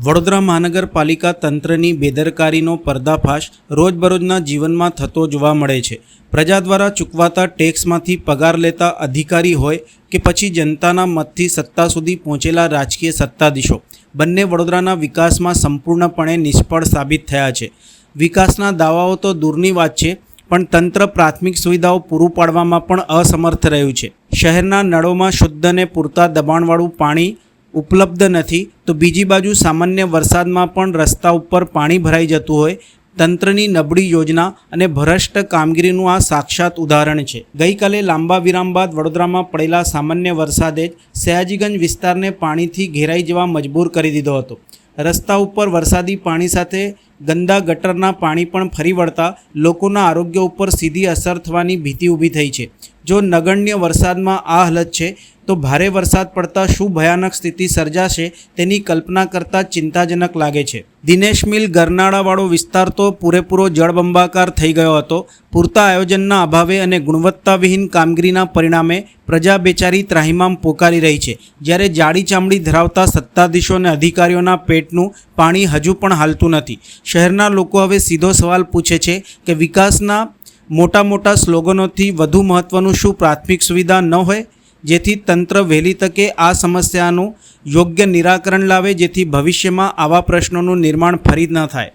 વડોદરા મહાનગરપાલિકા તંત્રની બેદરકારીનો પર્દાફાશ રોજબરોજના જીવનમાં થતો જોવા મળે છે। પ્રજા દ્વારા ચૂકવાતા ટેક્સમાંથી પગાર લેતા અધિકારી હોય કે પછી જનતાના મતથી સત્તા સુધી પહોંચેલા રાજકીય સત્તાધીશો, બંને વડોદરાના વિકાસમાં સંપૂર્ણપણે નિષ્ફળ સાબિત થયા છે। વિકાસના દાવાઓ તો દૂરની વાત છે, પણ તંત્ર પ્રાથમિક સુવિધાઓ પૂરું પાડવામાં પણ અસમર્થ રહ્યું છે। શહેરના નળોમાં શુદ્ધ અને પૂરતા દબાણવાળું પાણી ઉપલબ્ધ નથી, તો બીજી બાજુ સામાન્ય વરસાદમાં પણ રસ્તા ઉપર પાણી ભરાઈ જતું હોય। તંત્રની નબળી યોજના અને ભ્રષ્ટ કામગીરીનું આ સાક્ષાત ઉદાહરણ છે। ગઈકાલે લાંબા વિરામ બાદ વડોદરામાં પડેલા સામાન્ય વરસાદે જ સયાજીગંજ વિસ્તારને પાણીથી ઘેરાઈ જવા મજબૂર કરી દીધો હતો। રસ્તા ઉપર વરસાદી પાણી સાથે ગંદા ગટરના પાણી પણ ફરી વળતા લોકોના આરોગ્ય ઉપર સીધી અસર થવાની ભીતિ ઊભી થઈ છે। જો નગણ્ય વરસાદમાં આ હાલત છે, તો ભારે વરસાદ પડતા શું ભયાનક સ્થિતિ સર્જાશે તેની કલ્પના કરતાં ચિંતાજનક લાગે છે। દિનેશ મિલ ગરનાળાવાળો વિસ્તાર તો પૂરેપૂરો જળબંબાકાર થઈ ગયો હતો। પૂરતા આયોજનના અભાવે અને ગુણવત્તાવિહીન કામગીરીના પરિણામે પ્રજા બેચારી ત્રાહિમામ પોકારી રહી છે, જ્યારે જાડી ચામડી ધરાવતા સત્તાધીશો અને અધિકારીઓના પેટનું પાણી હજુ પણ હાલતું નથી। શહેરના લોકો હવે સીધો સવાલ પૂછે છે કે વિકાસના મોટા સ્લોગનોથી વધુ મહત્ત્વનું શું પ્રાથમિક સુવિધા ન હોય, જેથી તંત્ર વહેલી તકે આ સમસ્યાનું યોગ્ય નિરાકરણ લાવે, જેથી ભવિષ્યમાં આવા પ્રશ્નોનું નિર્માણ ફરી ન થાય।